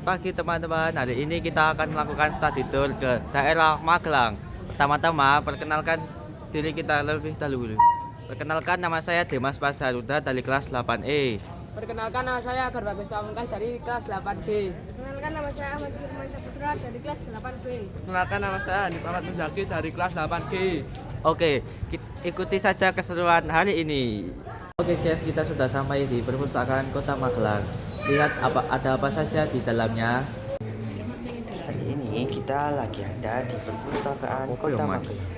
pagi teman-teman. Hari ini kita akan melakukan study tour ke daerah Magelang. Pertama-tama perkenalkan diri kita lebih dahulu. Perkenalkan, nama saya Dimas Pasaruda dari kelas 8E. Perkenalkan, nama saya Agar Bagus Pamungkas dari kelas 8G. Perkenalkan, nama saya Ahmad Firman Saputra dari kelas 8B. Perkenalkan, nama saya Hanif Ahmad Muzaki dari kelas 8G. Oke, ikuti saja keseruan hari ini. Oke guys, kita sudah sampai di perpustakaan Kota Magelang. Lihat ada apa saja di dalamnya. Hari ini kita lagi ada di perpustakaan Kota Magelang.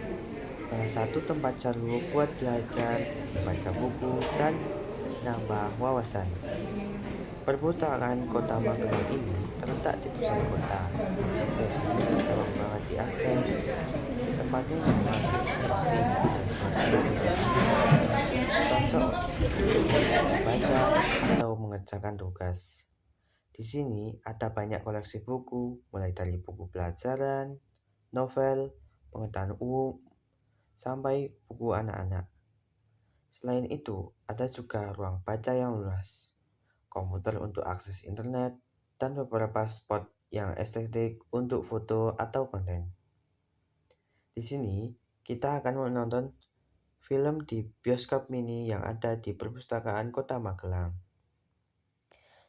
Salah satu tempat seru buat belajar, baca buku, dan nambah wawasan. Perpustakaan Kota Magelang ini terletak di pusat kota, jadi gampang banget diakses. Tempatnya nyaman, bersih, dan suasana cocok untuk membaca atau mengerjakan tugas. Di sini ada banyak koleksi buku, mulai dari buku pelajaran, novel, pengetahuan umum, sampai buku anak-anak. Selain itu, ada juga ruang baca yang luas, komputer untuk akses internet, dan beberapa spot yang estetik untuk foto atau konten. Di sini, kita akan menonton film di bioskop mini yang ada di perpustakaan Kota Magelang.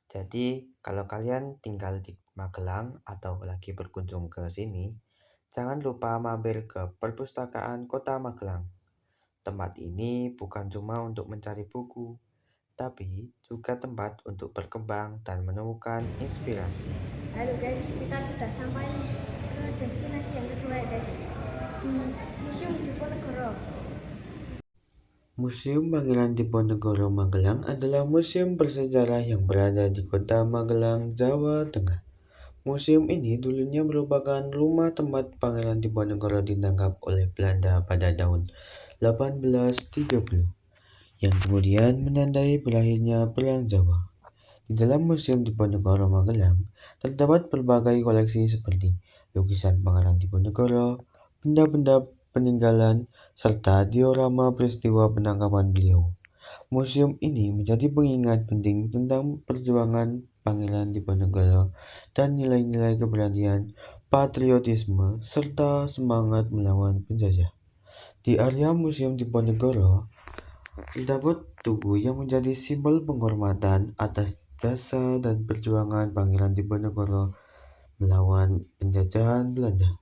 Jadi, kalau kalian tinggal di Magelang atau lagi berkunjung ke sini, jangan lupa mampir ke perpustakaan Kota Magelang. Tempat ini bukan cuma untuk mencari buku, tapi juga tempat untuk berkembang dan menemukan inspirasi. Halo guys, kita sudah sampai ke destinasi yang kedua ya guys, di Museum Diponegoro. Museum Pangeran Diponegoro Magelang adalah museum bersejarah yang berada di Kota Magelang, Jawa Tengah. Museum ini dulunya merupakan rumah tempat Pangeran Diponegoro ditangkap oleh Belanda pada tahun 1830, yang kemudian menandai berakhirnya Perang Jawa. Di dalam Museum Diponegoro Magelang terdapat berbagai koleksi seperti lukisan Pangeran Diponegoro, benda-benda peninggalan, serta diorama peristiwa penangkapan beliau. Museum ini menjadi pengingat penting tentang perjuangan Pangeran Diponegoro dan nilai-nilai keberanian, patriotisme, serta semangat melawan penjajah. Di area Museum Diponegoro terdapat tugu yang menjadi simbol penghormatan atas jasa dan perjuangan Pangeran Diponegoro melawan penjajahan Belanda.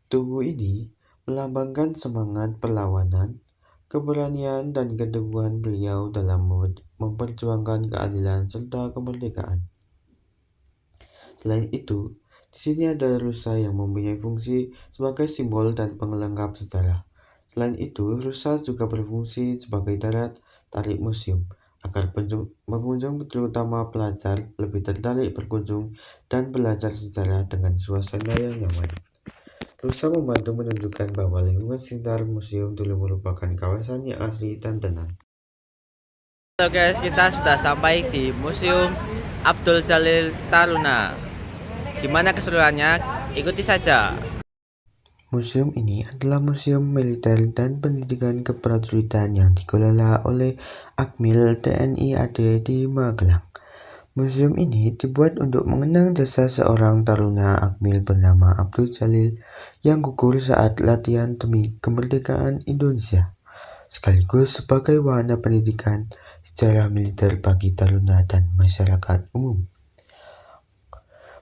Tugu ini melambangkan semangat perlawanan, keberanian, dan keteguhan beliau dalam memperjuangkan keadilan serta kemerdekaan. Selain itu, di sini ada rusa yang mempunyai fungsi sebagai simbol dan pengelengkap sejarah. Selain itu, rusa juga berfungsi sebagai tarik museum, agar pengunjung terutama pelajar lebih tertarik berkunjung dan belajar sejarah dengan suasana yang nyaman. Rusa membantu menunjukkan bahwa lingkungan sekitar museum dulu merupakan kawasan yang asli dan tenang. Halo guys, kita sudah sampai di Museum Abdul Jalil Taruna. Gimana keseruannya? Ikuti saja. Museum ini adalah museum militer dan pendidikan keprajuritan yang dikelola oleh Akmil TNI AD di Magelang. Museum ini dibuat untuk mengenang jasa seorang taruna Akmil bernama Abdul Jalil yang gugur saat latihan demi kemerdekaan Indonesia, sekaligus sebagai wahana pendidikan sejarah militer bagi taruna dan masyarakat umum.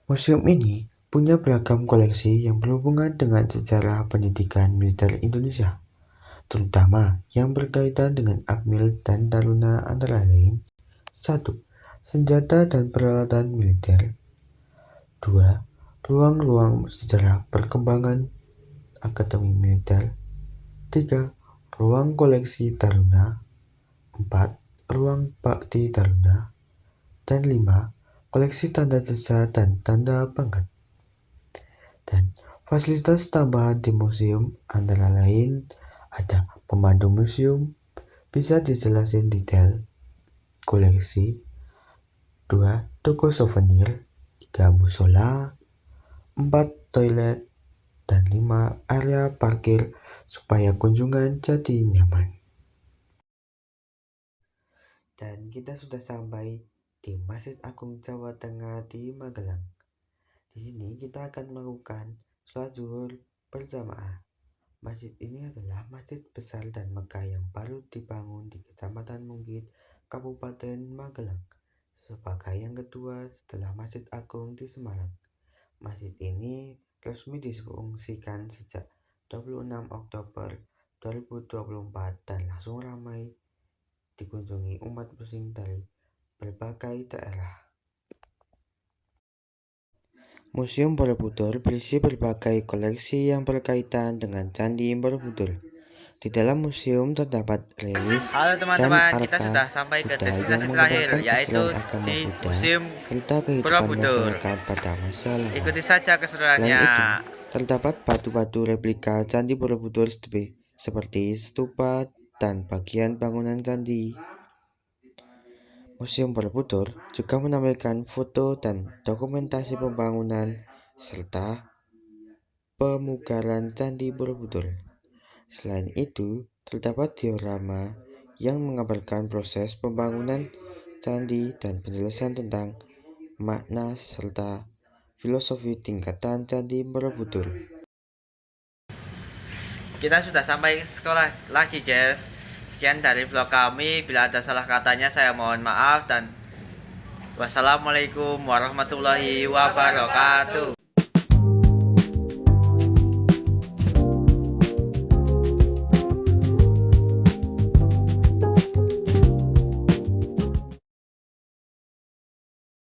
Museum ini punya beragam koleksi yang berhubungan dengan sejarah pendidikan militer Indonesia, terutama yang berkaitan dengan Akmil dan Taruna, antara lain: 1. Senjata dan peralatan militer. 2. Ruang-ruang sejarah perkembangan Akademi Militer. 3. Ruang koleksi Taruna. 4. Ruang bakti Taruna. Dan 5. Koleksi tanda jasa dan tanda pangkat. Dan fasilitas tambahan di museum antara lain ada pemandu museum, bisa dijelasin detail koleksi, 2. Toko souvenir, 3. musola, 4. toilet, dan 5. area parkir supaya kunjungan jadi nyaman. Dan kita sudah sampai di Masjid Agung Jawa Tengah di Magelang. Di sini kita akan melakukan sholat zuhur berjamaah. Masjid ini adalah masjid besar dan megah yang baru dibangun di Kecamatan Munggit, Kabupaten Magelang, sebagai yang kedua setelah Masjid Agung di Semarang. Masjid ini resmi difungsikan sejak 26 Oktober 2024 dan langsung ramai dikunjungi umat muslim dari berbagai daerah. Museum Borobudur berisi berbagai koleksi yang berkaitan dengan Candi Borobudur. Di dalam museum terdapat relief Halo dan teman-teman, kita arka sudah sampai ke Buddha yang destinasi terakhir, menggambarkan yaitu ajaran agama di Buddha Museum serta kehidupan Borobudur. masyarakat pada masa lalu. Ikuti saja Selain keseruannya. itu, terdapat batu-batu replika Candi Borobudur seperti stupa dan bagian bangunan candi. Museum Borobudur juga menampilkan foto dan dokumentasi pembangunan serta pemugaran Candi Borobudur. Selain itu, terdapat diorama yang mengabarkan proses pembangunan candi dan penjelasan tentang makna serta filosofi tingkatan Candi Borobudur. Kita sudah sampai sekolah lagi guys. Sekian dari vlog kami. Bila ada salah katanya saya mohon maaf dan wassalamualaikum warahmatullahi wabarakatuh.